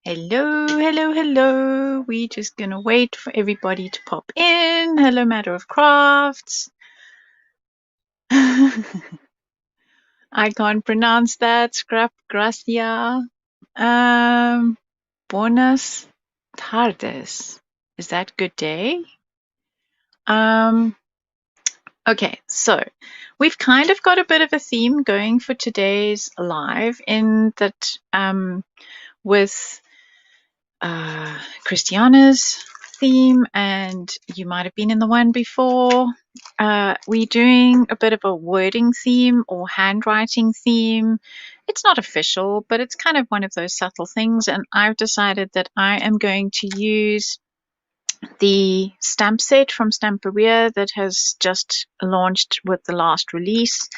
Hello, hello, hello. We're just gonna wait for everybody to pop in. Hello, Matter of Crafts. I can't pronounce that. Scrap gracia. Buenas tardes. Is that good day? Okay, so we've kind of got a bit of a theme going for today's live in that with Christiana's theme, and you might have been in the one before. We're doing a bit of a wording theme or handwriting theme. It's not official, but it's kind of one of those subtle things, and I've decided that I am going to use the stamp set from Stamperia that has just launched with the last release,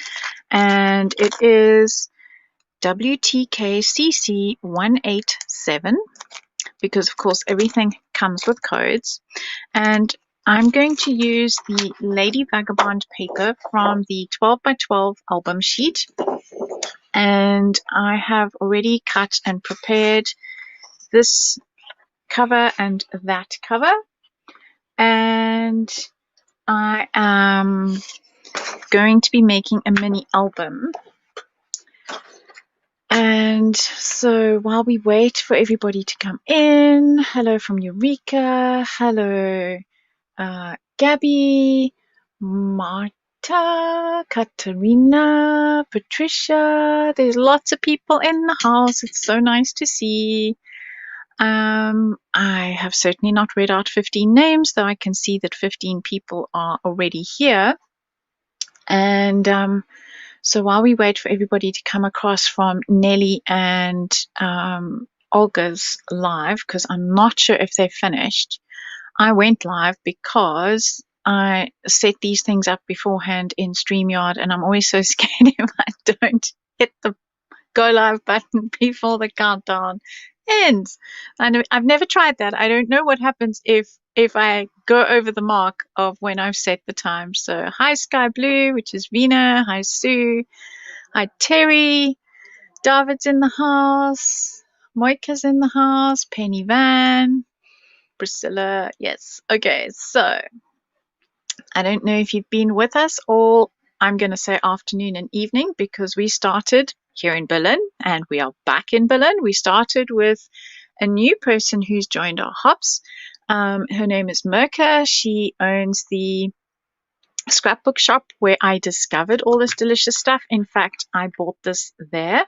and it is WTKCC 187, because of course everything comes with codes. And I'm going to use the Lady Vagabond paper from the 12 by 12 album sheet, and I have already cut and prepared this cover and that cover, and I am going to be making a mini album. And so while we wait for everybody to come in, hello from Eureka, hello Gabby, Marta, Katarina, Patricia. There's lots of people in the house. It's so nice to see. I have certainly not read out 15 names, though I can see that 15 people are already here. And so while we wait for everybody to come across from Nelly and Olga's live, because I'm not sure if they're finished, I went live because I set these things up beforehand in StreamYard, and I'm always so scared if I don't hit the go live button before the countdown ends. I've never tried that. I don't know what happens if I go over the mark of when I've set the time. So hi Sky Blue, which is Vina. Hi Sue. Hi Terry. David's in the house. Moika's in the house. Penny Van. Priscilla. Yes. Okay. So I don't know if you've been with us all. I'm going to say afternoon and evening, because we started here in Berlin and we are back in Berlin. We started with a new person who's joined our hops. Her name is Mirka. She owns the scrapbook shop where I discovered all this delicious stuff. In fact, I bought this there.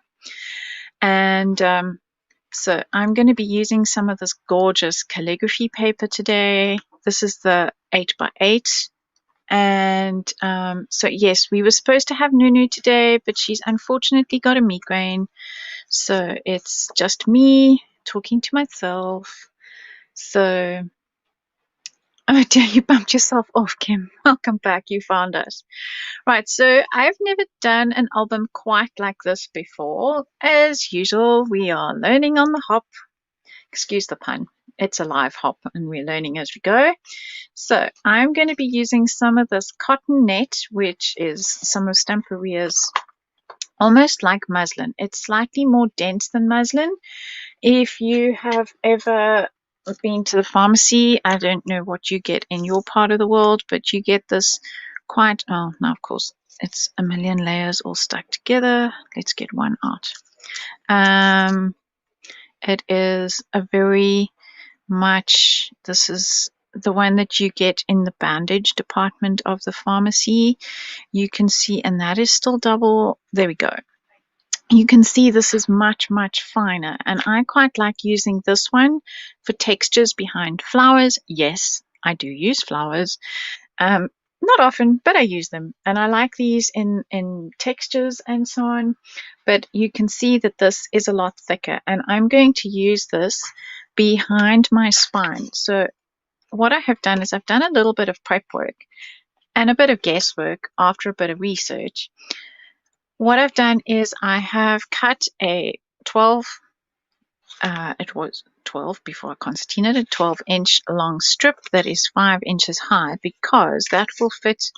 And so I'm going to be using some of this gorgeous calligraphy paper today. This is the 8x8. And so yes, we were supposed to have Nunu today, but she's unfortunately got a migraine. So it's just me talking to myself. So, oh dear, you bumped yourself off, Kim. Welcome back. You found us. Right, so I've never done an album quite like this before. As usual, we are learning on the hop. Excuse the pun. It's a live hop and we're learning as we go. So I'm going to be using some of this cotton net, which is some of Stamperia's, almost like muslin. It's slightly more dense than muslin. If you have ever been to the pharmacy, I don't know what you get in your part of the world, but you get this quite, oh, now of course it's a million layers all stuck together. Let's get one out. It is a very much, this is the one that you get in the bandage department of the pharmacy. You can see, and that is still double. There we go. You can see this is much, much finer, and I quite like using this one for textures behind flowers. Yes, I do use flowers. Not often, but I use them, and I like these in textures and so on. But you can see that this is a lot thicker, and I'm going to use this behind my spine. So what I have done is I've done a little bit of prep work and a bit of guesswork after a bit of research. What I've done is I have cut a 12, it was 12 before I concertinaed it, 12-inch long strip that is 5 inches high, because that will fit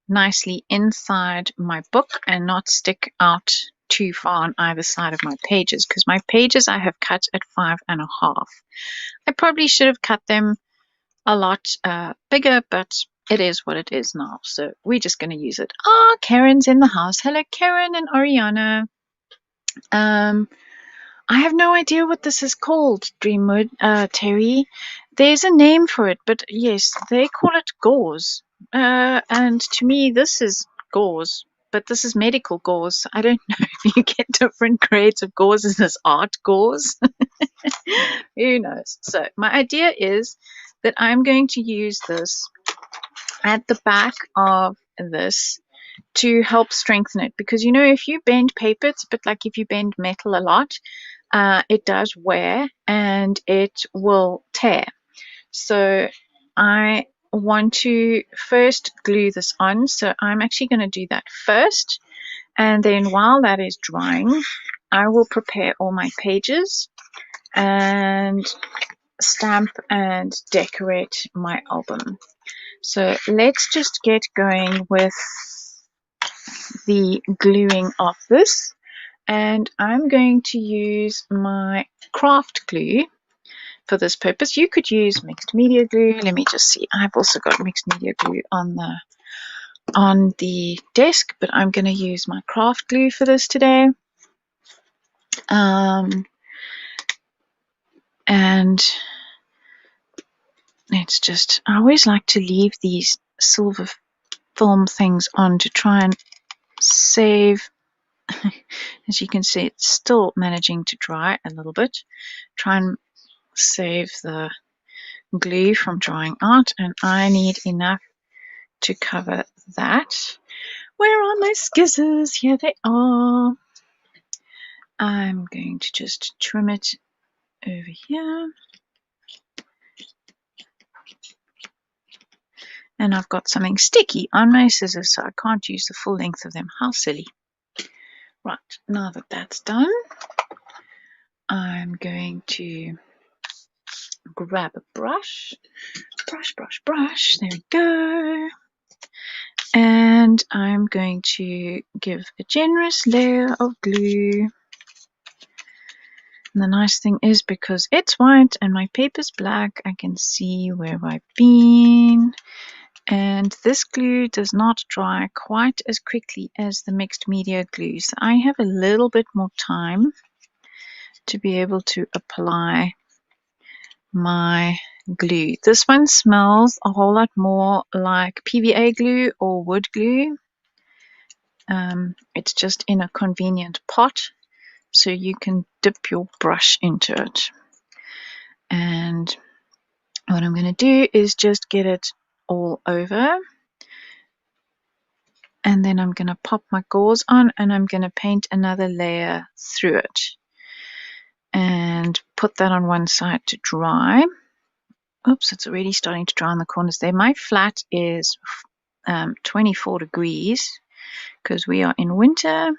nicely inside my book and not stick out too far on either side of my pages, because my pages I have cut at 5.5. I probably should have cut them a lot bigger, but it is what it is now, so we're just going to use it. Karen's in the house. Hello, Karen and Ariana. I have no idea what this is called, Dreamwood, Terry. There's a name for it, but yes, they call it gauze. And to me, this is gauze, but this is medical gauze. I don't know if you get different grades of gauze. Is this art gauze? Who knows? So my idea is that I'm going to use this at the back of this to help strengthen it, because you know, if you bend paper, it's a bit like if you bend metal a lot, it does wear and it will tear. So I want to first glue this on, so I'm actually going to do that first, and then while that is drying, I will prepare all my pages and stamp and decorate my album. So let's just get going with the gluing of this, and I'm going to use my craft glue for this purpose. You could use mixed media glue. Let me just see. I've also got mixed media glue on the desk, but I'm going to use my craft glue for this today. And let's just, I always like to leave these silver film things on to try and save. As you can see, it's still managing to dry a little bit. Try and save the glue from drying out, and I need enough to cover that. Where are my scissors? Here they are. I'm going to just trim it over here. And I've got something sticky on my scissors, so I can't use the full length of them. How silly. Right, now that that's done, I'm going to grab a brush. Brush. There we go. And I'm going to give a generous layer of glue. And the nice thing is, because it's white and my paper's black, I can see where I've been. And this glue does not dry quite as quickly as the mixed media glue. So I have a little bit more time to be able to apply my glue. This one smells a whole lot more like PVA glue or wood glue. It's just in a convenient pot, so you can dip your brush into it. And what I'm going to do is just get it all over, and then I'm going to pop my gauze on, and I'm going to paint another layer through it and put that on one side to dry. Oops, it's already starting to dry on the corners there. My flat is 24 degrees because we are in winter.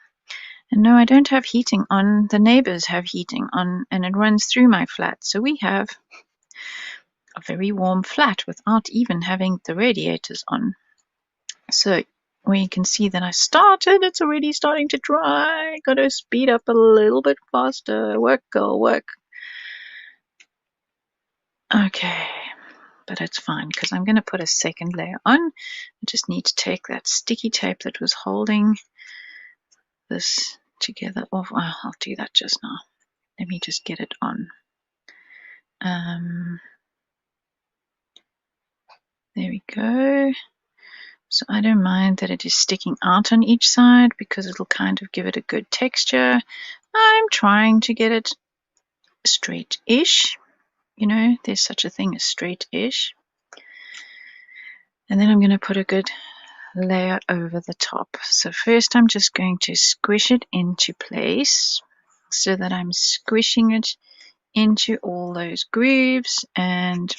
And no, I don't have heating on. The neighbors have heating on, and it runs through my flat. So we have a very warm flat without even having the radiators on. So where you can see that I started, it's already starting to dry. Got to speed up a little bit faster. Work, girl, work. Okay, but it's fine because I'm going to put a second layer on. I just need to take that sticky tape that was holding this together off. Oh, I'll do that just now. Let me just get it on. There we go. So I don't mind that it is sticking out on each side because it'll kind of give it a good texture. I'm trying to get it straight-ish. You know, there's such a thing as straight-ish. And then I'm going to put a good layer over the top. So first I'm just going to squish it into place so that I'm squishing it into all those grooves and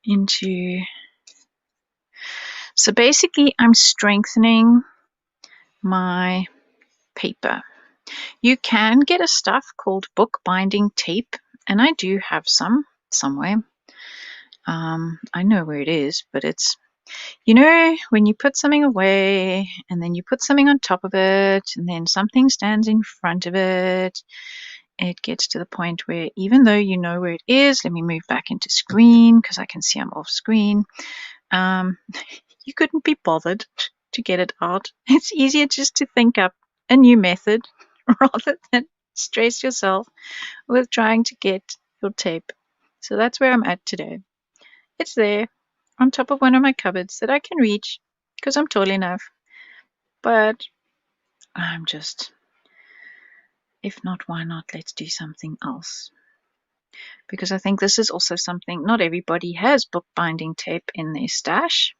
into. So basically I'm strengthening my paper. You can get a stuff called book binding tape, and I do have some somewhere. I know where it is, but it's You know, when you put something away and then you put something on top of it and then something stands in front of it, it gets to the point where even though you know where it is, let me move back into screen because I can see I'm off screen. You couldn't be bothered to get it out. It's easier just to think up a new method rather than stress yourself with trying to get your tape. So that's where I'm at today. It's there on top of one of my cupboards that I can reach because I'm tall enough. But I'm just, if not, why not? Let's do something else. Because I think this is also something, not everybody has bookbinding tape in their stash.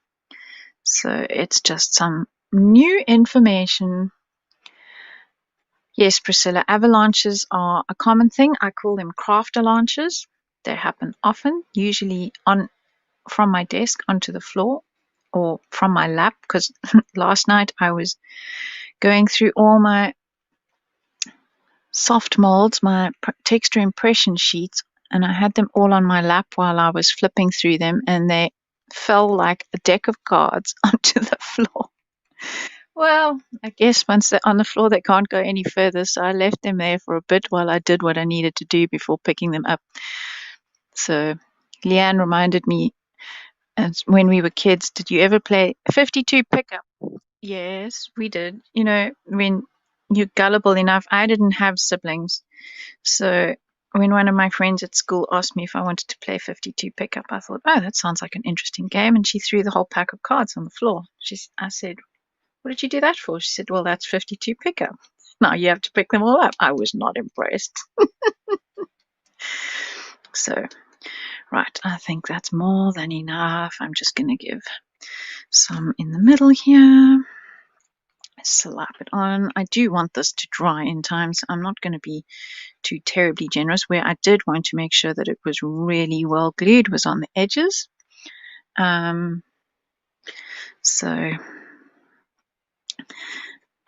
So it's just some new information. Yes, Priscilla, avalanches are a common thing. I call them craft launches. They happen often, usually from my desk onto the floor or from my lap, because last night I was going through all my soft molds, my texture impression sheets, and I had them all on my lap while I was flipping through them, and they fell like a deck of cards onto the floor. Well, I guess once they're on the floor, they can't go any further, so I left them there for a bit while I did what I needed to do before picking them up. So Leeanne reminded me, as when we were kids, did you ever play 52 pickup? Yes, we did. You know, when you're gullible enough, I didn't have siblings. So when one of my friends at school asked me if I wanted to play 52 pickup, I thought, oh, that sounds like an interesting game. And she threw the whole pack of cards on the floor. I said, what did you do that for? She said, well, that's 52 pickup. Now you have to pick them all up. I was not impressed. So, right, I think that's more than enough. I'm just going to give some in the middle here. Slap it on. I do want this to dry in time, so I'm not going to be too terribly generous. Where I did want to make sure that it was really well glued was on the edges. So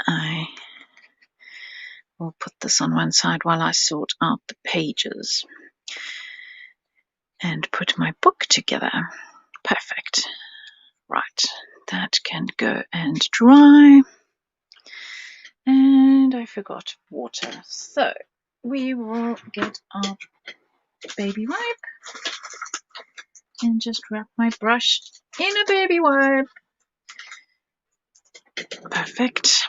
I will put this on one side while I sort out the pages and put my book together. Perfect. Right, that can go and dry. And I forgot water. So we will get our baby wipe and just wrap my brush in a baby wipe. Perfect.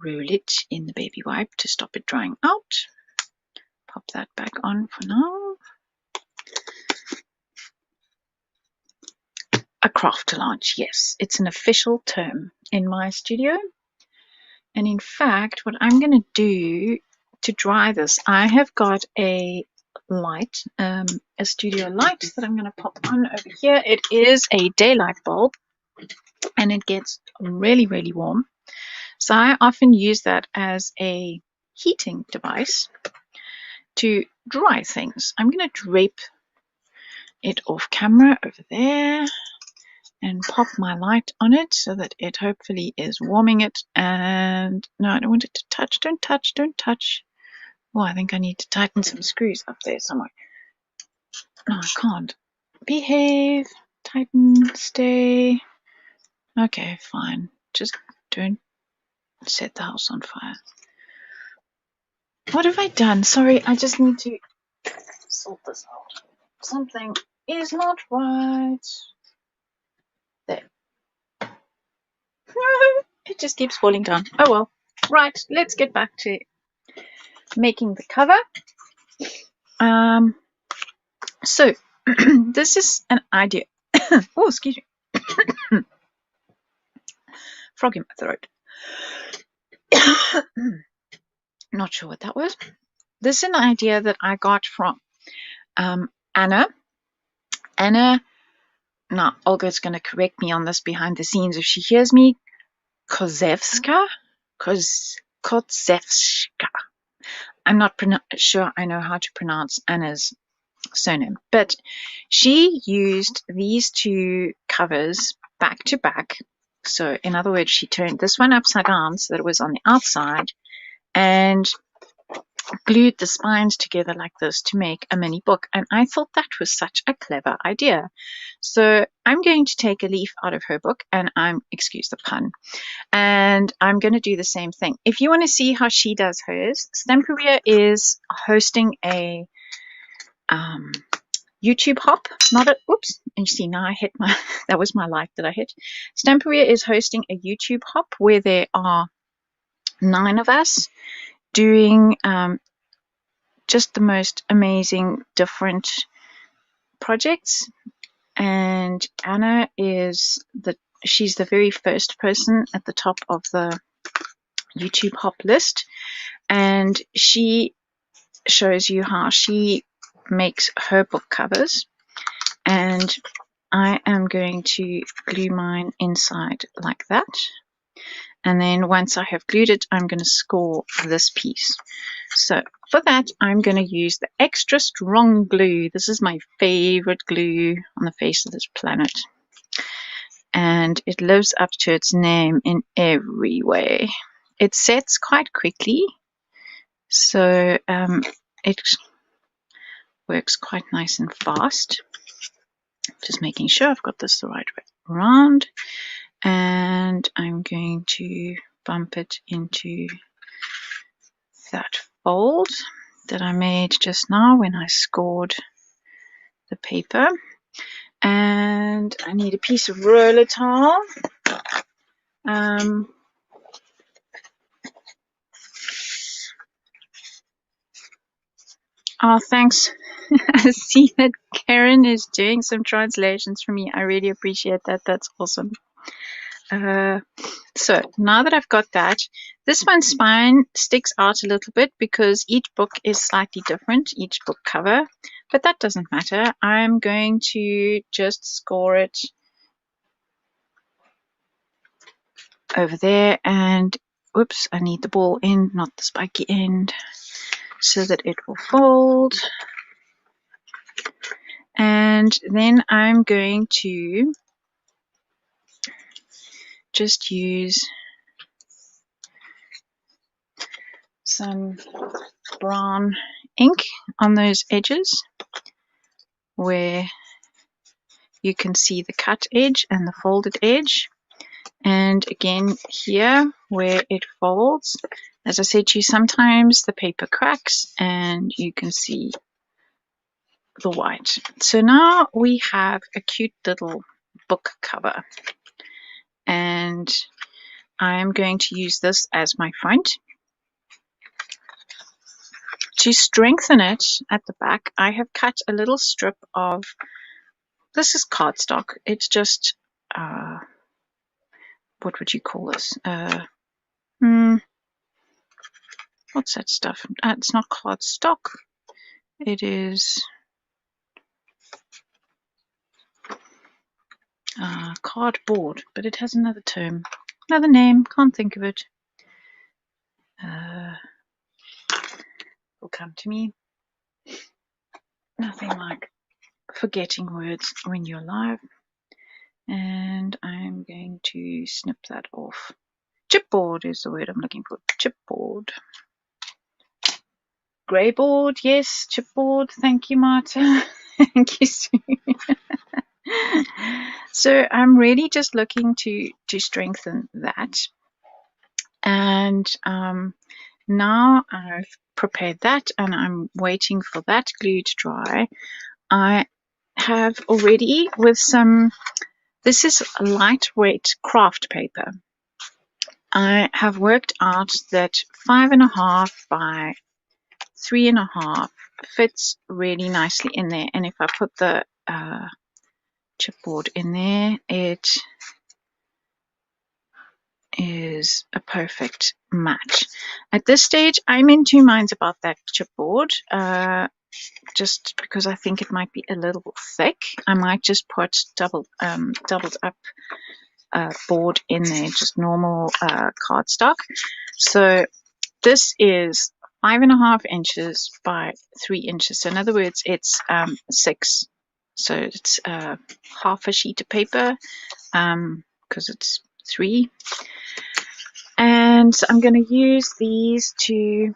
Roll it in the baby wipe to stop it drying out. Pop that back on for now. A craft launch, yes, it's an official term in my studio. And in fact, what I'm going to do to dry this, I have got a light, a studio light that I'm going to pop on over here. It is a daylight bulb and it gets really, really warm. So I often use that as a heating device to dry things. I'm going to drape it off camera over there and pop my light on it so that it hopefully is warming it. And no, I don't want it to touch. Don't touch, don't touch. Oh, I think I need to tighten some screws up there somewhere. No, I can't. Behave, tighten, stay. Okay, fine. Just don't set the house on fire. What have I done? Sorry, I just need to sort this out. Something is not right. There. It just keeps falling down. Oh well. Right, let's get back to making the cover. So this is an idea. Oh, excuse me. Frog in my throat. Not sure what that was. This is an idea that I got from Anna. Anna, now Olga's going to correct me on this behind the scenes if she hears me. Kozewska. I'm not sure I know how to pronounce Anna's surname, but she used these two covers back to back. So in other words, she turned this one upside down so that it was on the outside, and glued the spines together like this to make a mini book, and I thought that was such a clever idea. So I'm going to take a leaf out of her book, and excuse the pun, and I'm going to do the same thing. If you want to see how she does hers, Stamperia is hosting a YouTube hop, oops, and you see now I hit that was my light that I hit. Stamperia is hosting a YouTube hop where there are 9 of us doing just the most amazing different projects, and Anna is she's the very first person at the top of the YouTube hop list, and she shows you how she makes her book covers, and I am going to glue mine inside like that, and then once I have glued it, I'm going to score this piece. So for that, I'm going to use the extra strong glue. This is my favorite glue on the face of this planet, and it lives up to its name in every way. It sets quite quickly, so it works quite nice and fast. Just making sure I've got this the right way around, and I'm going to bump it into that fold that I made just now when I scored the paper. And I need a piece of roller towel. Oh, thanks. I see that Karen is doing some translations for me. I really appreciate that. That's awesome. So now that I've got that, this one's spine sticks out a little bit because each book is slightly different, each book cover, but that doesn't matter. I'm going to just score it over there, and oops, I need the ball end, not the spiky end, so that it will fold. And then I'm going to just use some brown ink on those edges where you can see the cut edge and the folded edge, and again here where it folds. As I said to you, sometimes the paper cracks and you can see the white. So now we have a cute little book cover, and I am going to use this as my front. To strengthen it at the back, I have cut a little strip of, this is cardstock. It's just, what would you call this? What's that stuff? It's not cardstock. It is cardboard, but it has another term, another name. Can't think of it. Will come to me. Nothing like forgetting words when you're live. And I'm going to snip that off. Chipboard is the word I'm looking for. Chipboard. Greyboard, yes. Chipboard. Thank you, Marta. Thank you, Sue. So I'm really just looking to strengthen that. And now I've prepared that, and I'm waiting for that glue to dry. I have already with some, this is lightweight craft paper. I have worked out that 5.5 by 3.5 fits really nicely in there, and if I put the chipboard in there, it is a perfect match. At this stage, I'm in two minds about that chipboard, just because I think it might be a little thick. I might just put doubled up board in there, just normal cardstock. So this is 5.5 inches by 3 inches. So in other words, it's 6. So it's half a sheet of paper, because it's 3. And so I'm going to use these to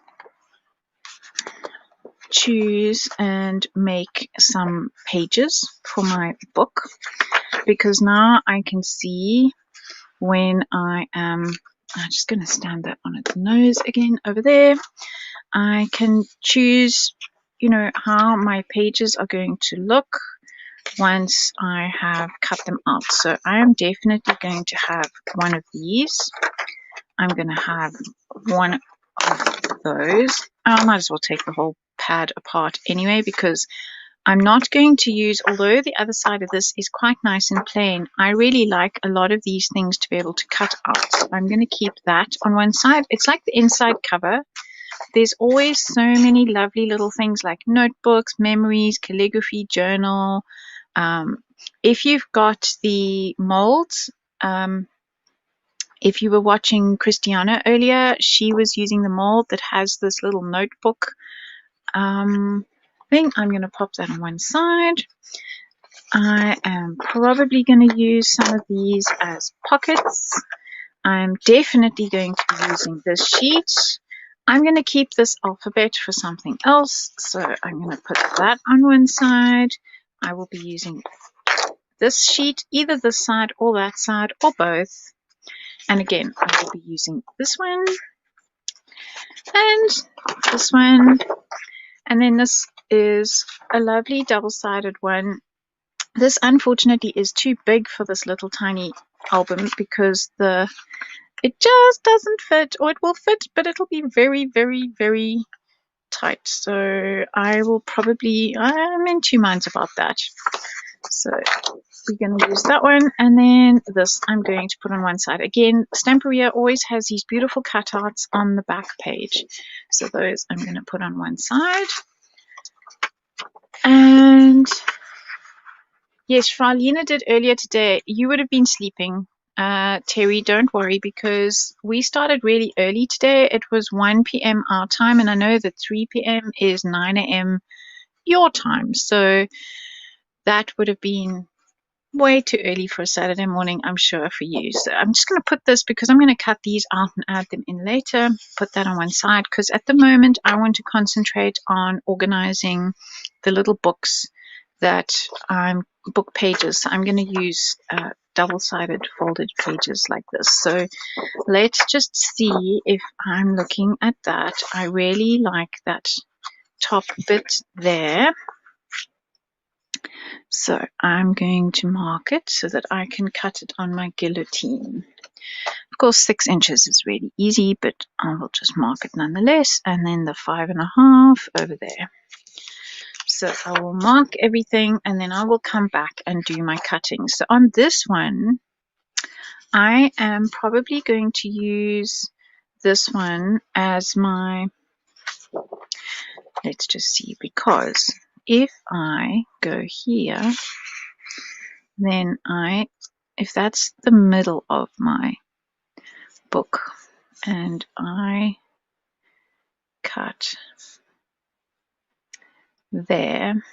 choose and make some pages for my book, because now I can see when I'm just going to stand that on its nose again over there. I can choose, how my pages are going to look once I have cut them out. So I am definitely going to have one of these. I'm going to have one of those. I might as well take the whole pad apart anyway, because I'm not going to use, although the other side of this is quite nice and plain, I really like a lot of these things to be able to cut out. So I'm going to keep that on one side. It's like the inside cover. There's always so many lovely little things like notebooks, memories, calligraphy, journal. If you've got the molds, if you were watching Christiana earlier, she was using the mold that has this little notebook thing. I'm going to pop that on one side. I am probably going to use some of these as pockets. I'm definitely going to be using this sheet. I'm going to keep this alphabet for something else, so I'm going to put that on one side. I will be using this sheet, either this side or that side, or both. And again, I will be using this one and this one. And then this is a lovely double-sided one. This, unfortunately, is too big for this little tiny album because it just doesn't fit, or it will fit, but it'll be very, very, very tight. So I'm in two minds about that. So we're going to use that one, and then this I'm going to put on one side. Again, Stamperia always has these beautiful cutouts on the back page, so those I'm going to put on one side. And yes, Fraulina did earlier today. You would have been sleeping, Terry, don't worry, because we started really early today. It was 1 p.m. our time, and I know that 3 p.m. is 9 a.m. your time, so that would have been way too early for a Saturday morning, I'm sure, for you. So I'm just going to put this, because I'm going to cut these out and add them in later. Put that on one side, because at the moment I want to concentrate on organizing the little books that book pages. So I'm going to use double-sided folded pages like this. So let's just see if I'm looking at that. I really like that top bit there. So I'm going to mark it so that I can cut it on my guillotine. Of course, 6 inches is really easy, but I will just mark it nonetheless. And then the 5.5 over there. So I will mark everything, and then I will come back and do my cutting. So on this one, I am probably going to use this one as my, let's just see, because if I go here, then if that's the middle of my book and I cut there,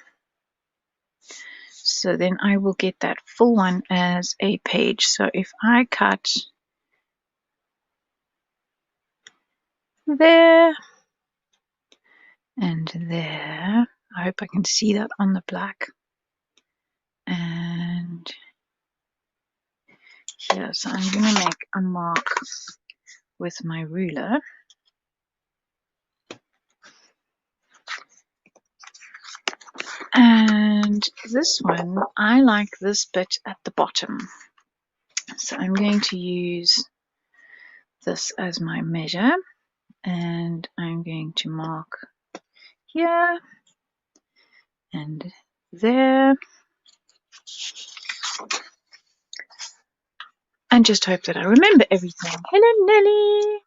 so then I will get that full one as a page. So if I cut there and there, I hope I can see that on the black, and here, so I'm going to make a mark with my ruler. And this one, I like this bit at the bottom. So I'm going to use this as my measure, and I'm going to mark here and there, and just hope that I remember everything. Hello, Nelly.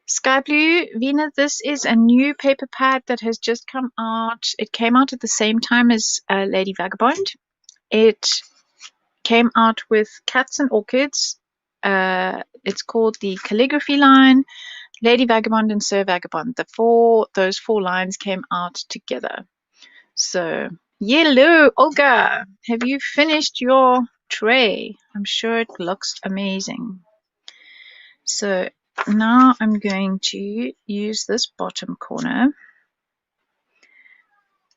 Sky Blue, Vina, this is a new paper pad that has just come out. It came out at the same time as Lady Vagabond. It came out with Cats and Orchids. It's called the Calligraphy line, Lady Vagabond and Sir Vagabond. Those four lines came out together. So, hello, Olga. Have you finished your tray? I'm sure it looks amazing. So now I'm going to use this bottom corner,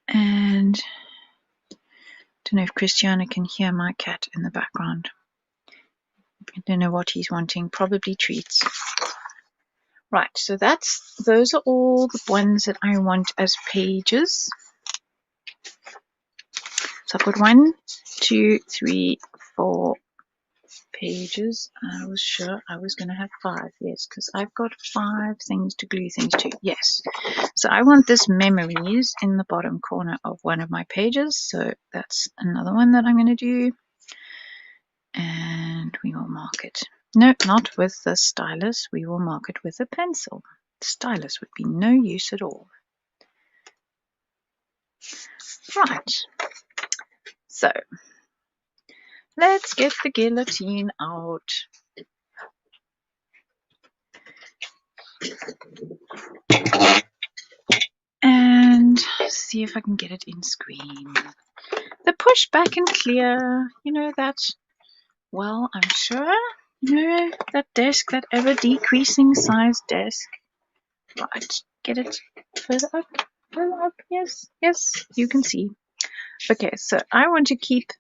and I don't know if Christiana can hear my cat in the background. I don't know what he's wanting, probably treats. Right, so those are all the ones that I want as pages. So I've got 1, 2, 3, 4 pages. I was sure I was going to have 5, yes, because I've got 5 things to glue things to, yes. So I want this memories in the bottom corner of one of my pages, so that's another one that I'm going to do. And we will mark it. No, not with the stylus, we will mark it with a pencil. The stylus would be no use at all. Right, so let's get the guillotine out. And see if I can get it in screen. The push back and clear, you know that, well, I'm sure, you know, that desk, that ever decreasing size desk. Right, get it further up, yes, you can see. Okay, so I want to keep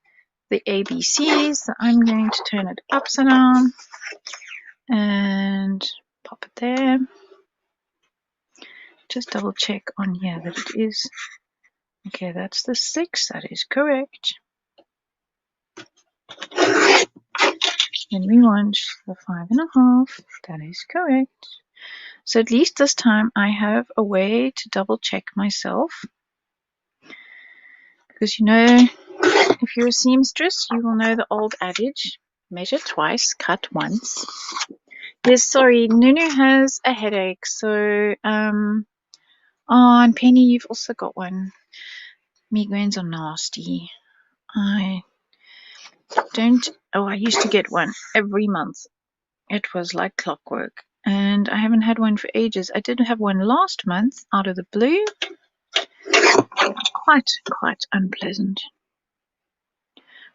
the ABCs, so I'm going to turn it upside down and pop it there. Just double check on here that it is. Okay, that's the 6, that is correct. Then we want the 5.5, that is correct. So at least this time I have a way to double check myself. Because you know, if you're a seamstress, you will know the old adage, measure twice, cut once. Yes, sorry, Nunu has a headache, so, oh, and Penny, you've also got one. Migraines are nasty. I used to get one every month. It was like clockwork, and I haven't had one for ages. I did have one last month out of the blue. Quite unpleasant.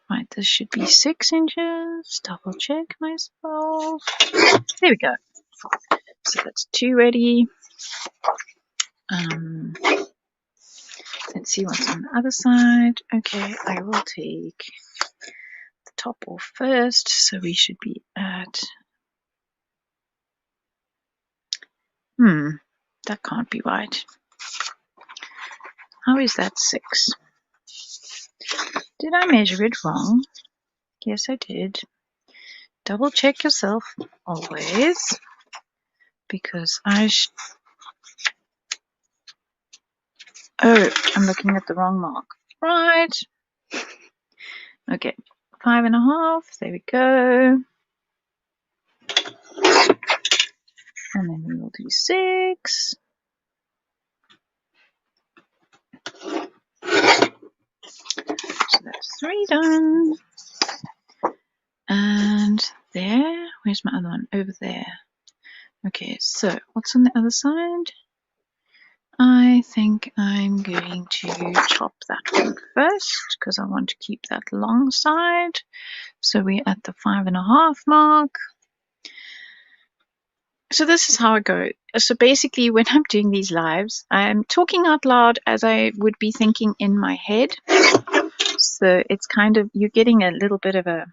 Right, this should be 6 inches. Double check myself. There we go. So that's 2 ready. Let's see what's on the other side. Okay, I will take the top off first. So we should be at... that can't be right. How is that 6? Did I measure it wrong? Yes, I did. Double check yourself always, because I'm looking at the wrong mark. Right. Okay, 5.5. There we go. And then we will do 6. So that's 3 done. And there, where's my other one? Over there. Okay, so what's on the other side? I think I'm going to chop that one first because I want to keep that long side. So we're at the 5.5 mark. So this is how I go. So basically when I'm doing these lives, I'm talking out loud as I would be thinking in my head. So it's kind of, you're getting a little bit of a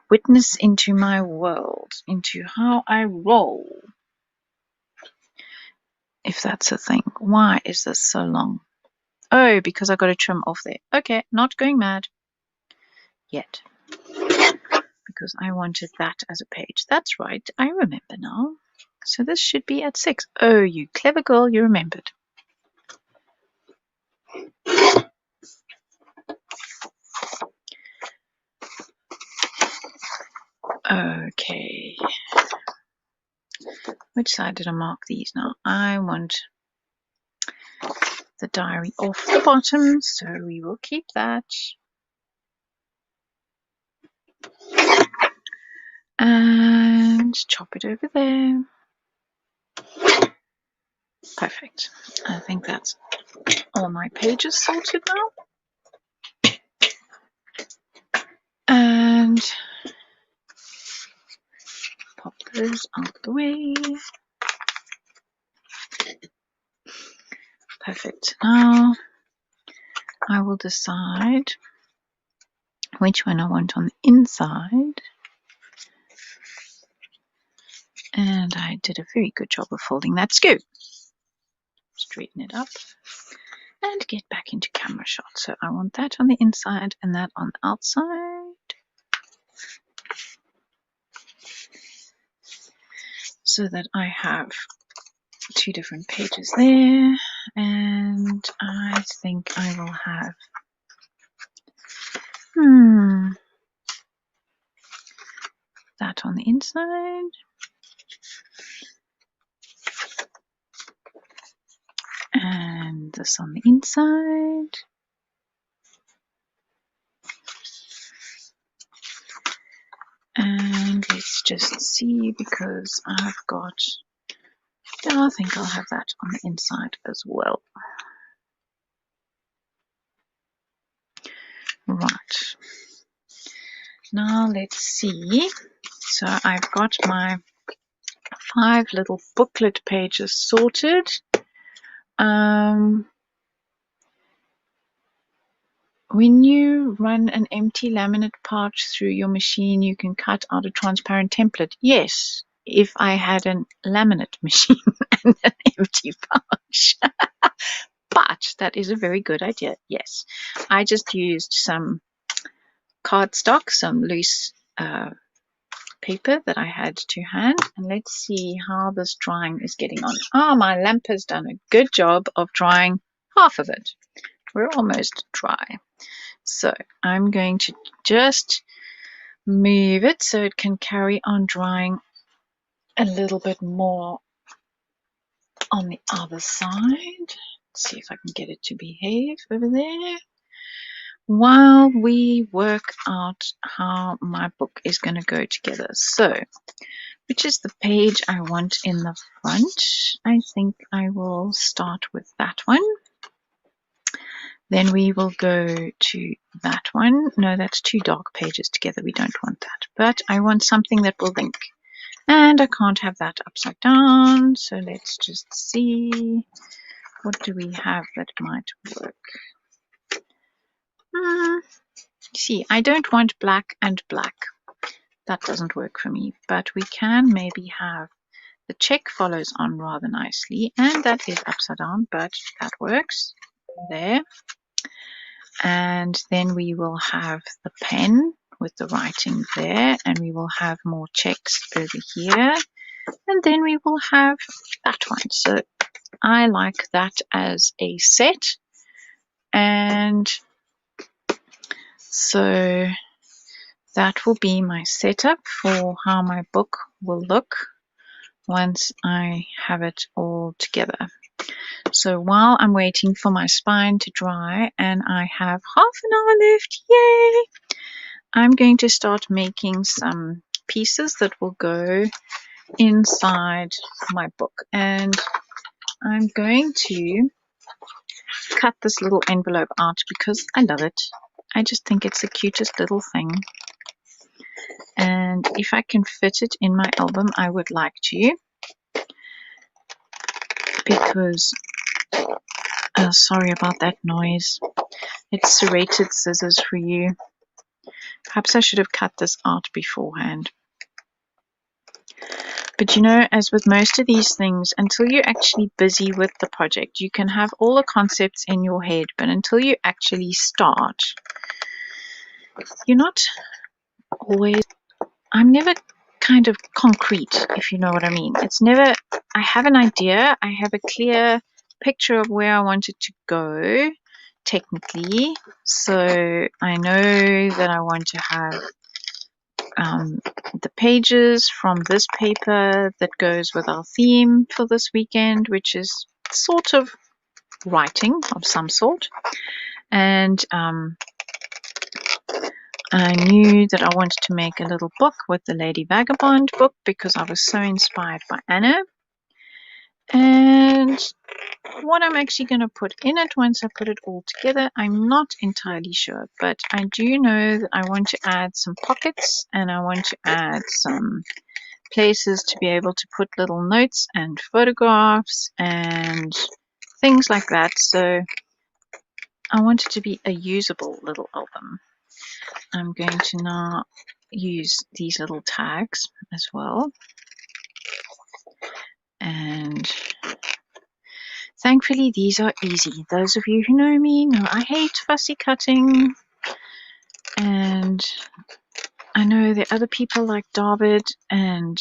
witness into my world, into how I roll. If that's a thing. Why is this so long? Oh, because I got to trim off there. Okay, not going mad yet. Because I wanted that as a page. That's right, I remember now. So this should be at 6. Oh, you clever girl, you remembered. Okay. Which side did I mark these now? I want the diary off the bottom, so we will keep that. And chop it over there. Perfect. I think that's all my pages sorted now. And those out the way. Perfect. Now I will decide which one I want on the inside. And I did a very good job of folding that scoop. Straighten it up and get back into camera shot. So I want that on the inside and that on the outside. So that I have two different pages there. And I think I will have that on the inside. And this on the inside. And let's just see, because I've got, I think I'll have that on the inside as well. Right. Now let's see. So I've got my 5 little booklet pages sorted. When you run an empty laminate pouch through your machine, you can cut out a transparent template. Yes, if I had a laminate machine and an empty pouch. But that is a very good idea. Yes, I just used some cardstock, some loose paper that I had to hand. And let's see how this drying is getting on. Ah, my lamp has done a good job of drying half of it. We're almost dry. So I'm going to just move it so it can carry on drying a little bit more on the other side. Let's see if I can get it to behave over there while we work out how my book is going to go together. So, which is the page I want in the front? I think I will start with that one. Then we will go to that one. No, that's 2 dark pages together. We don't want that. But I want something that will link. And I can't have that upside down. So let's just see. What do we have that might work? See, I don't want black and black. That doesn't work for me. But we can maybe have the check follows on rather nicely. And that is upside down, but that works. There. And then we will have the pen with the writing there, and we will have more checks over here, and then we will have that one. So I like that as a set, and so that will be my setup for how my book will look once I have it all together. So while I'm waiting for my spine to dry and I have half an hour left, yay! I'm going to start making some pieces that will go inside my book. And I'm going to cut this little envelope out because I love it. I just think it's the cutest little thing. And if I can fit it in my album, I would like to. Because sorry about that noise. It's serrated scissors for you. Perhaps I should have cut this out beforehand. But you know, as with most of these things, until you're actually busy with the project, you can have all the concepts in your head, but until you actually start, you're not always, I'm never kind of concrete, if you know what I mean. It's never, I have an idea, I have a clear picture of where I want it to go, technically. So I know that I want to have the pages from this paper that goes with our theme for this weekend, which is sort of writing of some sort. And I knew that I wanted to make a little book with the Lady Vagabond book because I was so inspired by Anna. And what I'm actually going to put in it once I put it all together, I'm not entirely sure, but I do know that I want to add some pockets and I want to add some places to be able to put little notes and photographs and things like that. So I want it to be a usable little album. I'm going to now use these little tags as well. And thankfully these are easy. Those of you who know me know I hate fussy cutting. And I know there are other people like David and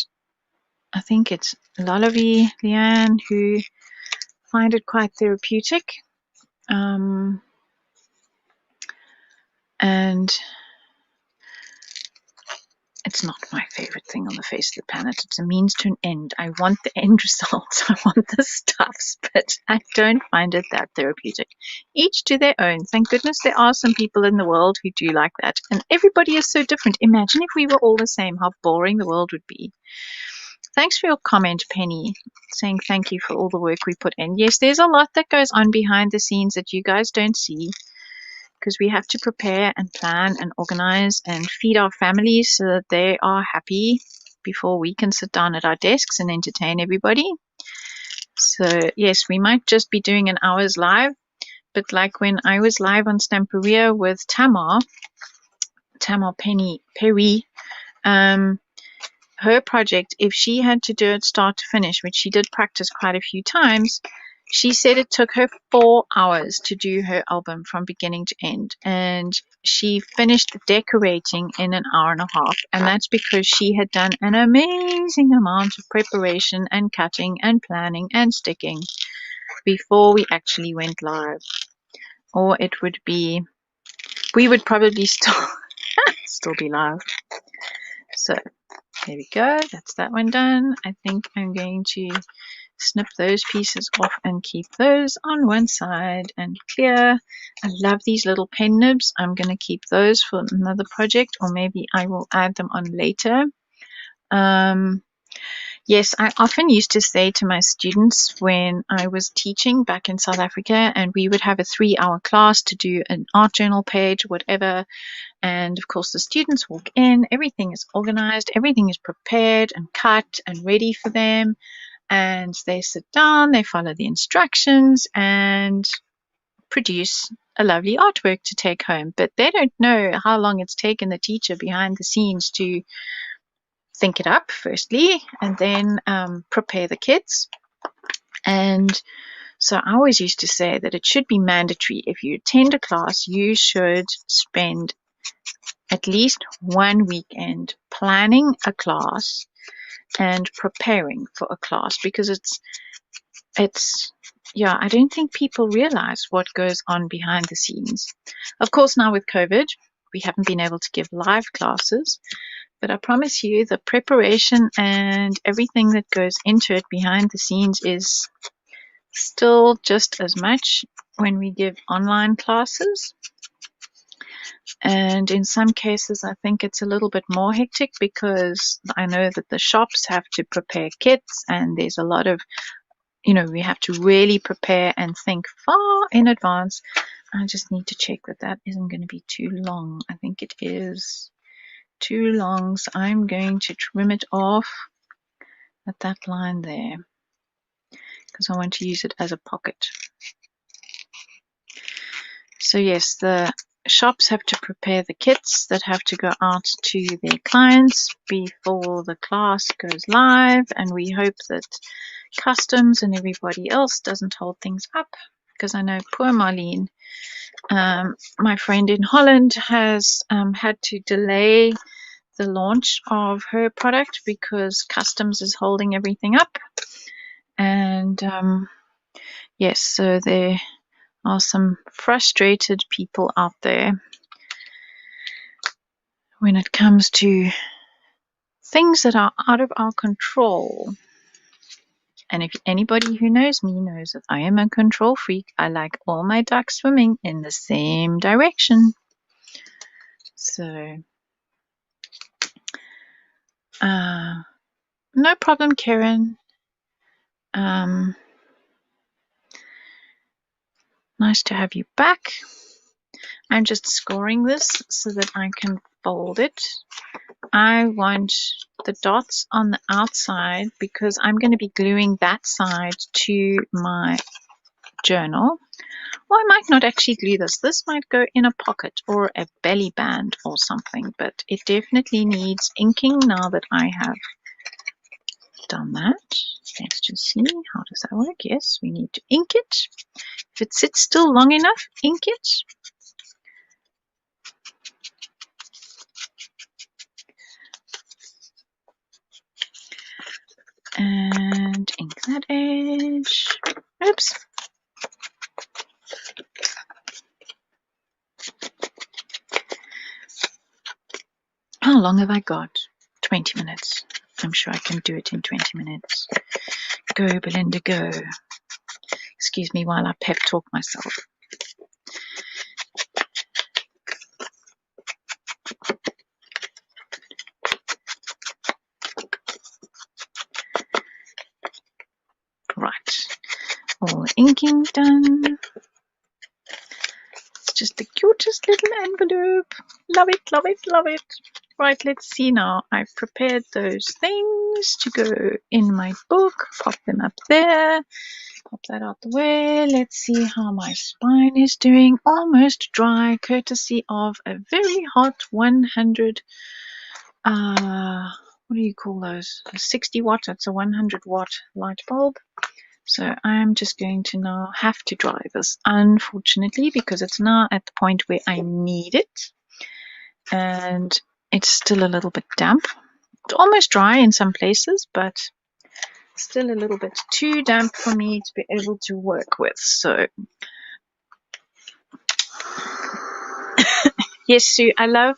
I think it's Leeanne who find it quite therapeutic. And it's not my favorite thing on the face of the planet. It's a means to an end. I want the end results. I want the stuffs, but I don't find it that therapeutic. Each to their own. Thank goodness there are some people in the world who do like that. And everybody is so different. Imagine if we were all the same, how boring the world would be. Thanks for your comment, Penny, saying thank you for all the work we put in. Yes, there's a lot that goes on behind the scenes that you guys don't see, because we have to prepare and plan and organize and feed our families so that they are happy before we can sit down at our desks and entertain everybody. So yes, we might just be doing an hour's live, but like when I was live on Stamperia with Tamar Perry, her project, if she had to do it start to finish, which she did practice quite a few times, she said it took her 4 hours to do her album from beginning to end. And she finished decorating in an hour and a half. And that's because she had done an amazing amount of preparation and cutting and planning and sticking before we actually went live. Or it would be, we would probably still be live. So there we go. That's that one done. I think I'm going to snip those pieces off and keep those on one side and clear. I love these little pen nibs. I'm going to keep those for another project, or maybe I will add them on later. Yes, I often used to say to my students when I was teaching back in South Africa, and we would have a 3-hour class to do an art journal page, whatever. And of course, the students walk in, everything is organized, everything is prepared and cut and ready for them. And they sit down, they follow the instructions and produce a lovely artwork to take home. But they don't know how long it's taken the teacher behind the scenes to think it up, firstly, and then prepare the kids. And so I always used to say that it should be mandatory. If you attend a class, you should spend at least one weekend planning a class and preparing for a class, because yeah, I don't think people realize what goes on behind the scenes. Of course, now with COVID, we haven't been able to give live classes, but I promise you the preparation and everything that goes into it behind the scenes is still just as much when we give online classes. And in some cases, I think it's a little bit more hectic, because I know that the shops have to prepare kits, and there's a lot of, we have to really prepare and think far in advance. I just need to check that that isn't going to be too long. I think it is too long, so I'm going to trim it off at that line there, because I want to use it as a pocket. So yes, the shops have to prepare the kits that have to go out to their clients before the class goes live, and we hope that customs and everybody else doesn't hold things up, because I know poor Marlene, my friend in Holland, has had to delay the launch of her product because customs is holding everything up. And yes, so there are some frustrated people out there when it comes to things that are out of our control. And if anybody who knows me knows that I am a control freak, I like all my ducks swimming in the same direction. So, no problem, Karen. Nice to have you back. I'm just scoring this so that I can fold it. I want the dots on the outside because I'm going to be gluing that side to my journal. Well, I might not actually glue this. This might go in a pocket or a belly band or something, but it definitely needs inking now that I have done that. Let's just see, how does that work? Yes, we need to ink it. If it sits still long enough, ink it. And ink that edge. Oops. How long have I got? 20 minutes. I'm sure I can do it in 20 minutes. Go, Belinda, go. Excuse me while I pep talk myself. Right. All the inking done. It's just the cutest little envelope. Love it, love it, love it. Right, let's see now. I've prepared those things to go in my book. Pop them up there. Pop that out the way. Let's see how my spine is doing. Almost dry, courtesy of a very hot 100, what do you call those? A 60 watt, that's a 100 watt light bulb. So I'm just going to now have to dry this, unfortunately, because it's now at the point where I need it. And it's still a little bit damp. It's almost dry in some places, but still a little bit too damp for me to be able to work with. So yes, Sue, I love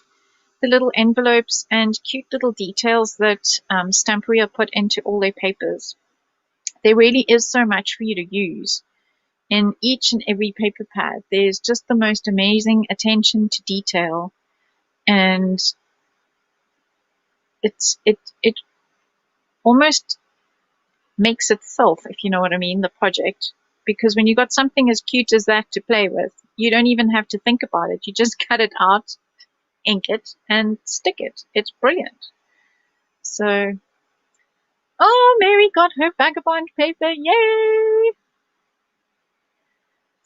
the little envelopes and cute little details that Stamperia put into all their papers. There really is so much for you to use in each and every paper pad. There's just the most amazing attention to detail, and it almost makes itself, if you know what I mean, the project. Because when you got something as cute as that to play with, you don't even have to think about it. You just cut it out, ink it, and stick it. It's brilliant. So, oh, Mary got her vagabond paper. Yay!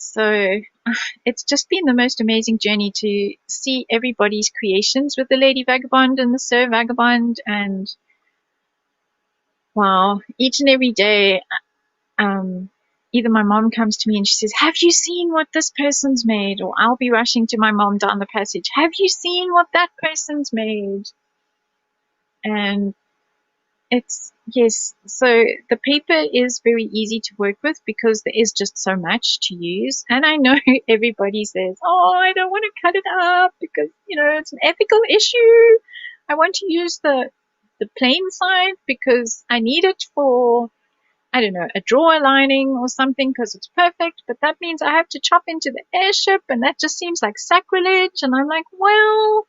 So, it's just been the most amazing journey to see everybody's creations with the Lady Vagabond and the Sir Vagabond. And, wow, each and every day, either my mom comes to me and she says, have you seen what this person's made? Or I'll be rushing to my mom down the passage, have you seen what that person's made? And it's, yes, so the paper is very easy to work with because there is just so much to use. And I know everybody says, oh, I don't want to cut it up because, you know, it's an ethical issue. I want to use the plain side because I need it for, I don't know, a drawer lining or something because it's perfect, but that means I have to chop into the airship and that just seems like sacrilege. And I'm like, well,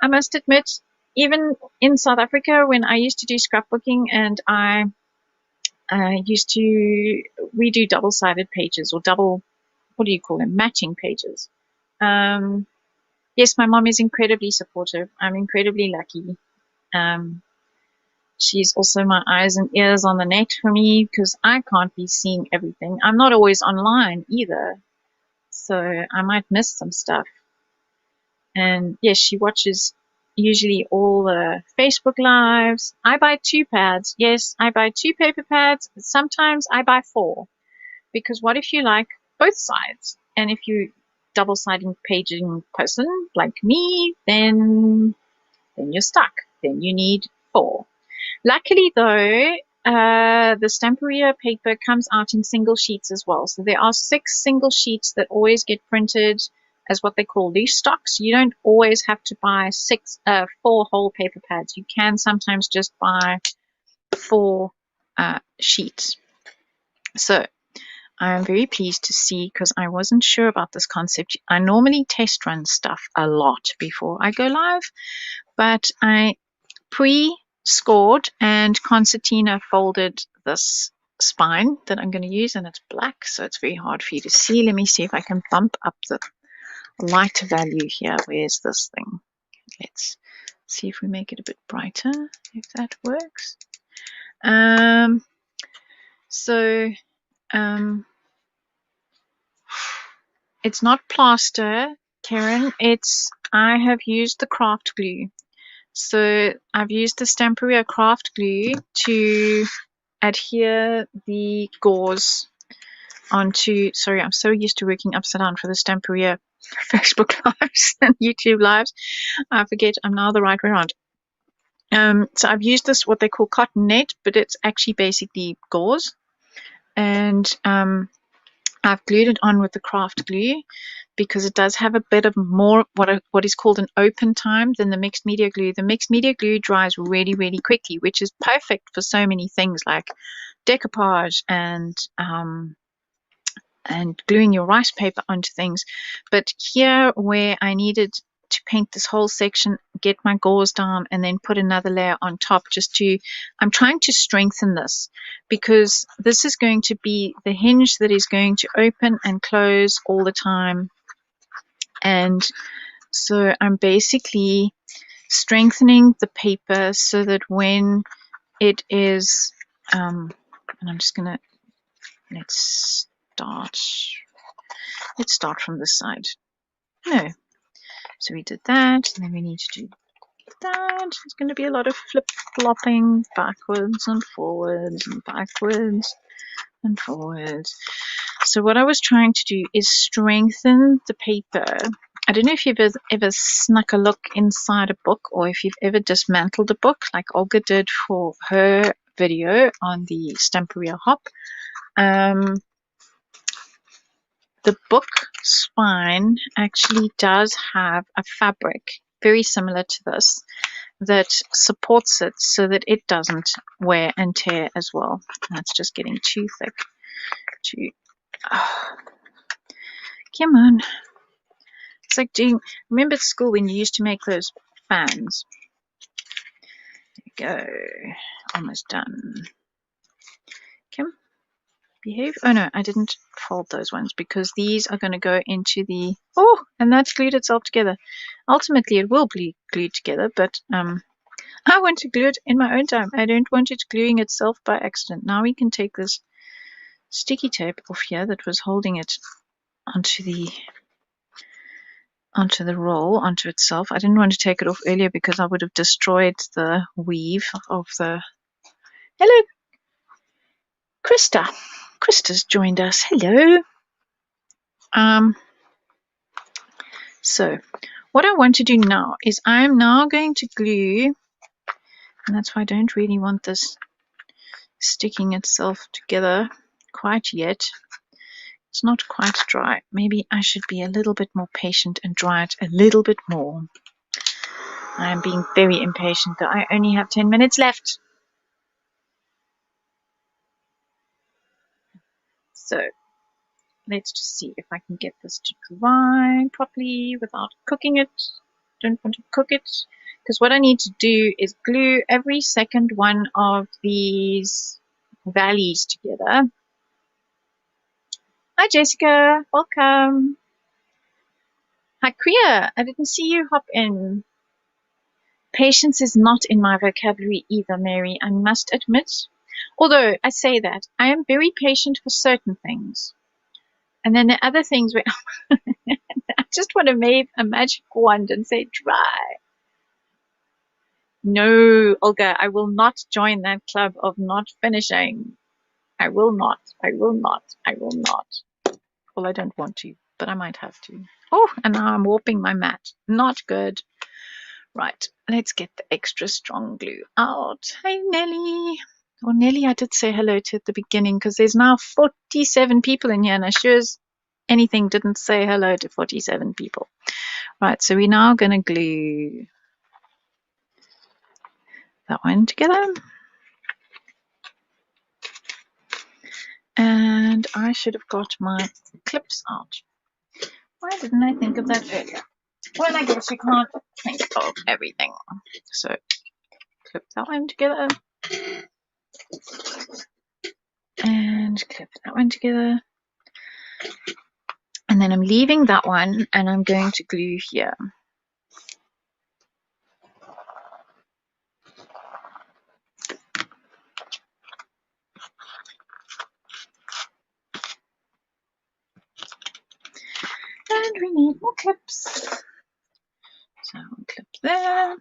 I must admit, even in South Africa, when I used to do scrapbooking and we do double-sided pages or double, what do you call them, matching pages. Yes, my mom is incredibly supportive. I'm incredibly lucky. She's also my eyes and ears on the net for me because I can't be seeing everything. I'm not always online either, so I might miss some stuff. And yes, she watches usually all the Facebook lives. I buy 2 pads. Yes, I buy 2 paper pads. Sometimes I buy 4 because what if you like both sides? And if you double-sided paging person like me, then you're stuck. Then you need 4. Luckily, though, the Stamperia paper comes out in single sheets as well. So there are 6 single sheets that always get printed as what they call loose stocks. You don't always have to buy 4 whole paper pads. You can sometimes just buy 4 sheets. So I'm very pleased to see, because I wasn't sure about this concept. I normally test run stuff a lot before I go live, but I pre-scored and concertina folded this spine that I'm going to use, and it's black, so it's very hard for you to see. Let me see if I can bump up the light value here. Where's this thing? Let's See if we make it a bit brighter, if that works. It's not plaster, Karen. I have used the craft glue. So I've used the Stamperia craft glue to adhere the gauze onto. Sorry, I'm so used to working upside down for the Stamperia Facebook lives and YouTube lives. I forget I'm now the right way around. So I've used this, what they call cotton net, but it's actually basically gauze. And I've glued it on with the craft glue because it does have a bit of more what is called an open time than the mixed media glue. The mixed media glue dries really, really quickly, which is perfect for so many things like decoupage and gluing your rice paper onto things. But here, where I needed to paint this whole section, get my gauze down, and then put another layer on top, I'm trying to strengthen this because this is going to be the hinge that is going to open and close all the time. And so I'm basically strengthening the paper so that when it is, and I'm just gonna, let's start from this side. No. So we did that, and then we need to do that. It's going to be a lot of flip-flopping backwards and forwards and backwards and forwards. So what I was trying to do is strengthen the paper. I don't know if you've ever snuck a look inside a book or if you've ever dismantled a book like Olga did for her video on the Stamperia hop. The book spine actually does have a fabric very similar to this that supports it so that it doesn't wear and tear as well. That's just getting too thick. Come on. It's like remember at school when you used to make those fans? There you go. Almost done. Come. Behave. Oh no, I didn't fold those ones because these are going to go into the, and that's glued itself together. Ultimately it will be glued together, but I want to glue it in my own time. I don't want it gluing itself by accident. Now we can take this sticky tape off here that was holding it onto the roll, onto itself. I didn't want to take it off earlier because I would have destroyed the weave of the. Hello, Krista. Krista's joined us. Hello. So what I want to do now is I'm now going to glue, and that's why I don't really want this sticking itself together quite yet. It's not quite dry. Maybe I should be a little bit more patient and dry it a little bit more. I am being very impatient, though. I only have 10 minutes left. So let's just see if I can get this to dry properly without cooking it. Don't want to cook it because what I need to do is glue every second one of these valleys together. Hi Jessica, welcome. Hi Kriya, I didn't see you hop in. Patience is not in my vocabulary either, Mary, I must admit. Although I say that, I am very patient for certain things. And then there are other things where I just want to wave a magic wand and say dry. No, Olga, I will not join that club of not finishing. I will not. I will not. I will not. Well, I don't want to, but I might have to. Oh, and now I'm warping my mat. Not good. Right, let's get the extra strong glue out. Hey, Nelly. Oh, Nelly, I did say hello to at the beginning because there's now 47 people in here, and I sure as anything didn't say hello to 47 people. Right, so we're now going to glue that one together. And I should have got my clips out. Why didn't I think of that earlier? Well, I guess you can't think of everything. So, clip that one together. And clip that one together. And then I'm leaving that one and I'm going to glue here. we need more clips. So I'll clip there.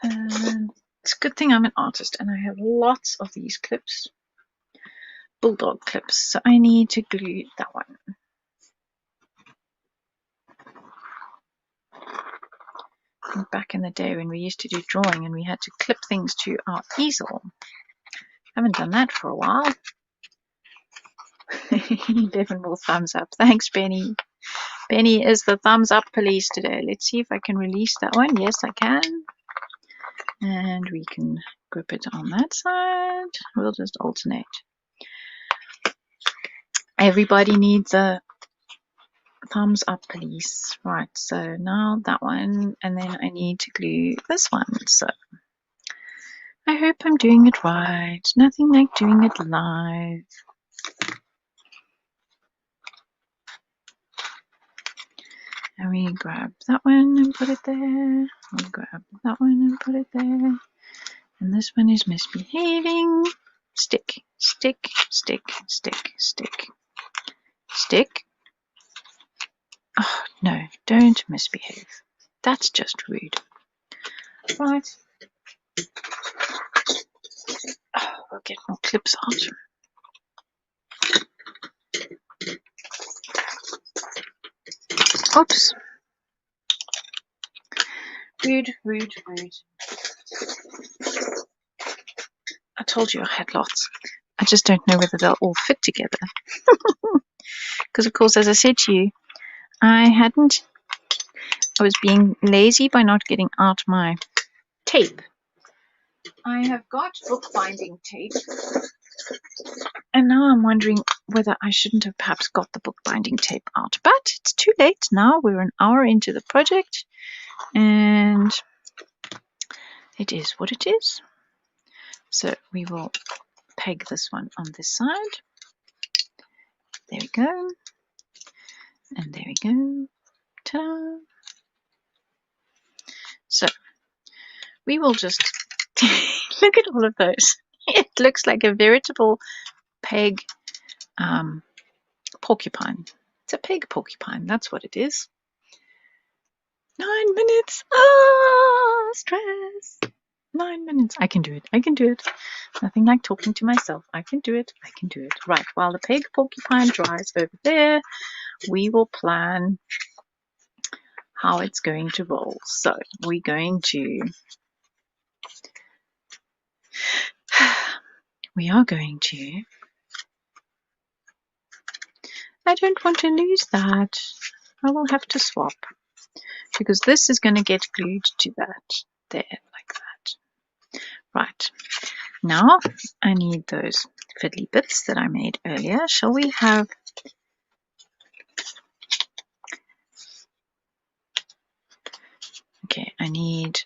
And it's a good thing I'm an artist and I have lots of these clips. Bulldog clips. So I need to glue that one. And back in the day when we used to do drawing and we had to clip things to our easel. Haven't done that for a while. 11 more thumbs up. Thanks, Benny. Benny is the thumbs up police today. Let's see if I can release that one. Yes, I can. And we can grip it on that side. We'll just alternate. Everybody needs a thumbs up, please. Right, so now that one, and then I need to glue this one. So I hope I'm doing it right. Nothing like doing it live. And we grab that one and put it there. We grab that one and put it there. And this one is misbehaving. Stick, stick, stick, stick, stick, stick. Oh, no, don't misbehave. That's just rude. Right. Oh, we'll get more clips out. Oops. Rude, rude, rude. I told you I had lots. I just don't know whether they'll all fit together. Because, of course, as I said to you, I was being lazy by not getting out my tape. I have got bookbinding tape. And now I'm wondering whether I shouldn't have perhaps got the bookbinding tape out. But it's too late now. We're an hour into the project. And it is what it is. So we will peg this one on this side. There we go. And there we go. Ta-da! So we will just look at all of those. It looks like a veritable peg porcupine. It's a peg porcupine. That's what it is. 9 minutes. Ah, stress. 9 minutes. I can do it. I can do it. Nothing like talking to myself. I can do it. I can do it. Right. While the peg porcupine dries over there, we will plan how it's going to roll. So we're going to I don't want to lose that. I will have to swap because this is going to get glued to that there like that. Right. Now I need those fiddly bits that I made earlier. Shall we have okay, I need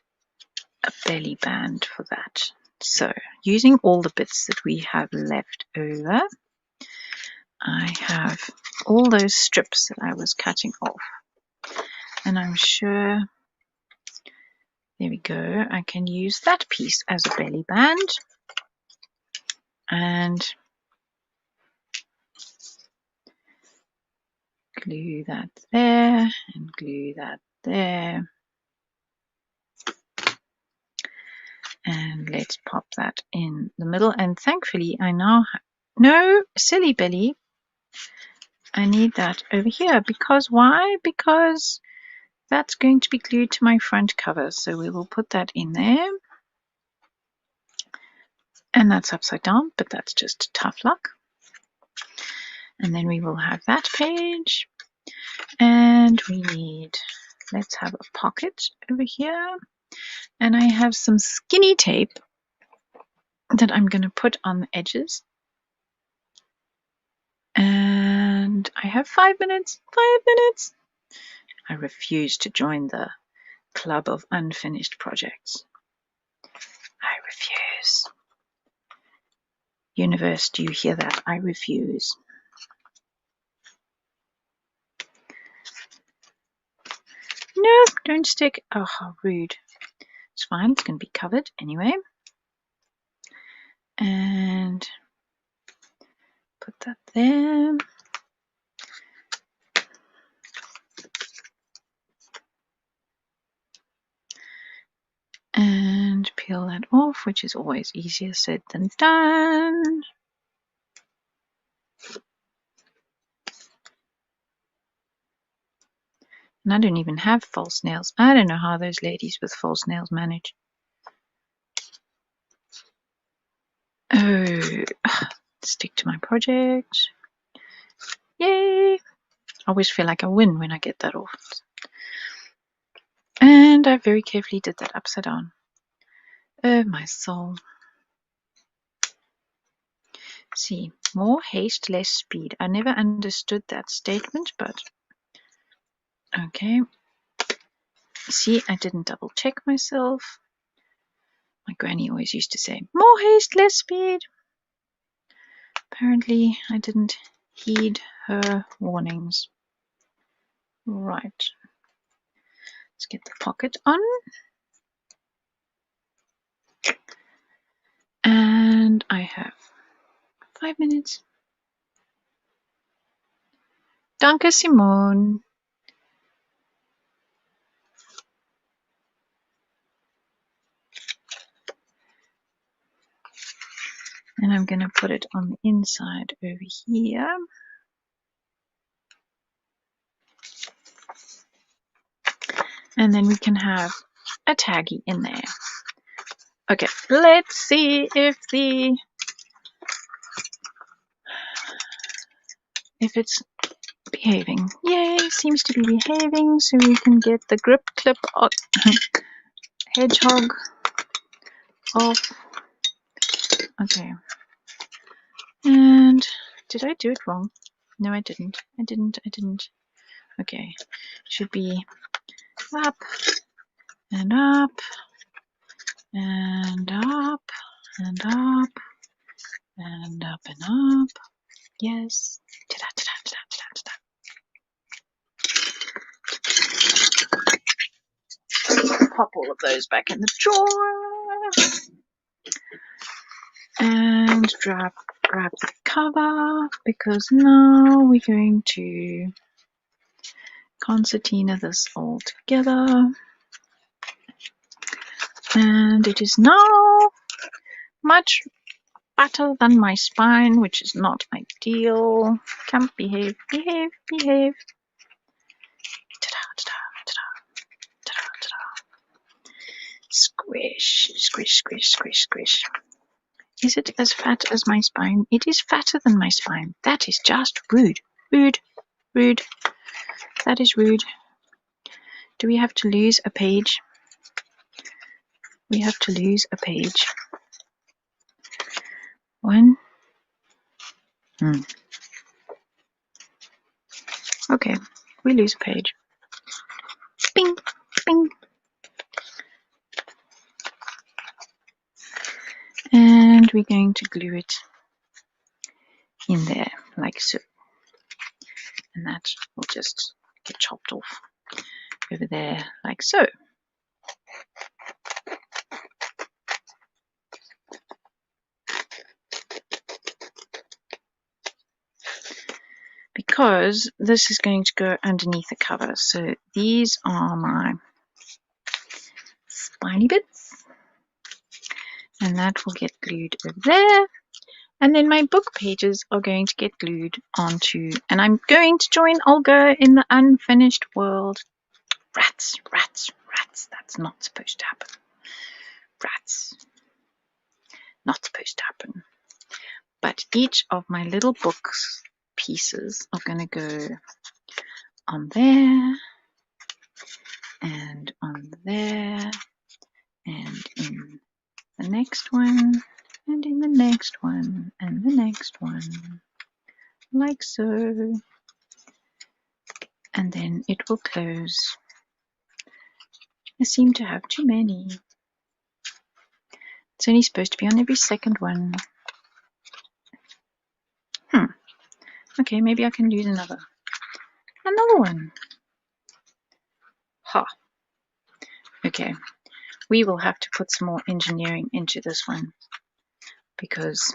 a belly band for that. So using all the bits that we have left over, I have all those strips that I was cutting off. And I'm sure, there we go, I can use that piece as a belly band. And glue that there and glue that there. And let's pop that in the middle. And thankfully I now have, no, silly Billy, I need that over here. Because why? Because that's going to be glued to my front cover. So we will put that in there. And that's upside down, but that's just tough luck. And then we will have that page. And we need, let's have a pocket over here. And I have some skinny tape that I'm going to put on the edges. And I have 5 minutes. 5 minutes. I refuse to join the club of unfinished projects. I refuse. Universe, do you hear that? I refuse. No, don't stick. Oh, how rude. It's fine. It's going to be covered anyway. And put that there. peel that off, which is always easier said than done. And I don't even have false nails. I don't know how those ladies with false nails manage. Oh, stick to my project. Yay! I always feel like I win when I get that off. And I very carefully did that upside down. Oh, my soul. See, more haste, less speed. I never understood that statement, but okay. See, I didn't double check myself. My granny always used to say, more haste, less speed. Apparently, I didn't heed her warnings. Right. Let's get the pocket on. And I have 5 minutes. Danke, Simone. And I'm going to put it on the inside over here. And then we can have a taggy in there. Okay, let's see if it's behaving. Yay, seems to be behaving, so we can get the grip clip hedgehog off. Okay. And did I do it wrong? No, I didn't. I didn't. Okay. Should be up and up and up and up and up and up. Yes. Pop all of those back in the drawer. And grab the cover, because now we're going to concertina this all together. And it is now much fatter than my spine, which is not ideal. Come, behave. Squish. Is it as fat as my spine? It is fatter than my spine. That is just rude. Rude. That is rude. Do we have to lose a page? We have to lose a page. One. Okay, we lose a page. Bing, bing. And we're going to glue it in there, like so. And that will just get chopped off over there, like so. Because this is going to go underneath the cover. So these are my spiny bits. And that will get glued over there. And then my book pages are going to get glued onto, and I'm going to join Olga in the unfinished world. Rats. That's not supposed to happen. Rats. Not supposed to happen. But each of my little books pieces are going to go on there, and on there, and in the next one, and in the next one, and the next one, like so. And then it will close. I seem to have too many. It's only supposed to be on every second one. Okay, maybe I can use another one. Ha. Okay, we will have to put some more engineering into this one, because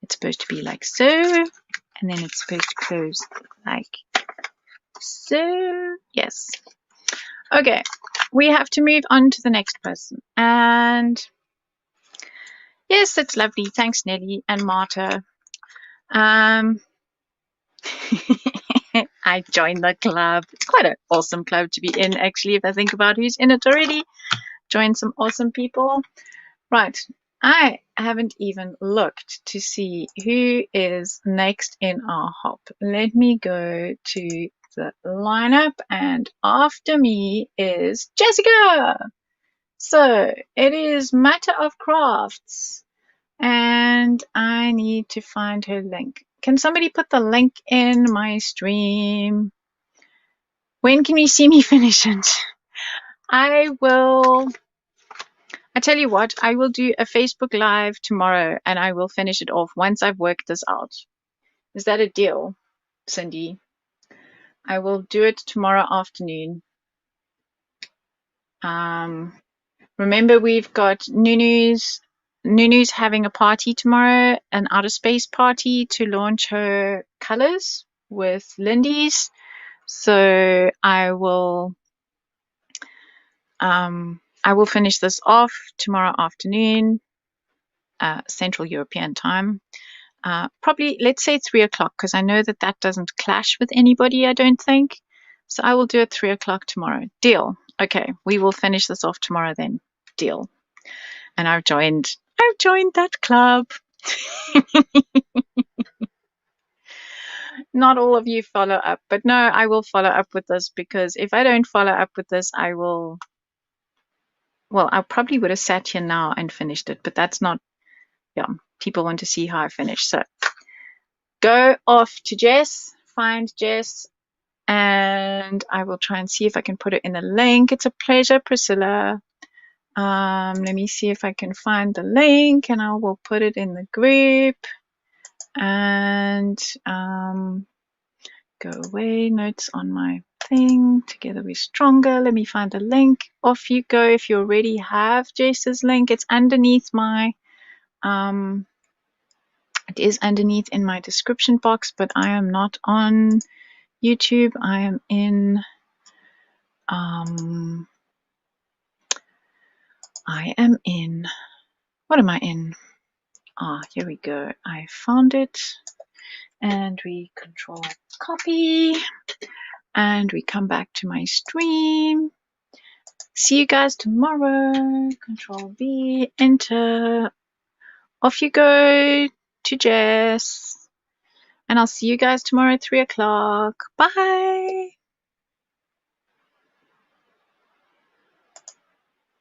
it's supposed to be like so, and then it's supposed to close like so. Yes. Okay, we have to move on to the next person, and Yes, it's lovely. Thanks, Nelly and Marta. I joined the club. It's quite an awesome club to be in, actually, if I think about who's in it already. Joined some awesome people. Right. I haven't even looked to see who is next in our hop. Let me go to the lineup, and after me is Jessica. So it is Matter of Crafts, and I need to find her link. Can somebody put the link in my stream? When can you see me finish it? I tell you what, I will do a Facebook Live tomorrow, and I will finish it off once I've worked this out. Is that a deal, Cindy? I will do it tomorrow afternoon. Remember, we've got Nunu's having a party tomorrow, an outer space party to launch her colors with Lindy's. So I will finish this off tomorrow afternoon, Central European time. Probably, let's say 3 o'clock, because I know that doesn't clash with anybody, I don't think. So I will do it 3 o'clock tomorrow. Deal. Okay, we will finish this off tomorrow then. Deal. And I've joined that club. Not all of you follow up, but no, I will follow up with this, because if I don't follow up with this, I probably would have sat here now and finished it, but that's not, people want to see how I finish. So go off to Jess, find Jess, and I will try and see if I can put it in the link. It's a pleasure, Priscilla. Let me see if I can find the link, and I will put it in the group. And go away, notes on my thing. Together we're stronger. Let me find the link. Off you go. If you already have Jess's link, it's underneath my it is underneath in my description box, but I am not on YouTube. I am in what am I in? Here we go. I found it, and we control copy, and we come back to my stream. See you guys tomorrow. Control V, enter. Off you go to Jess, and I'll see you guys tomorrow at 3 o'clock. Bye.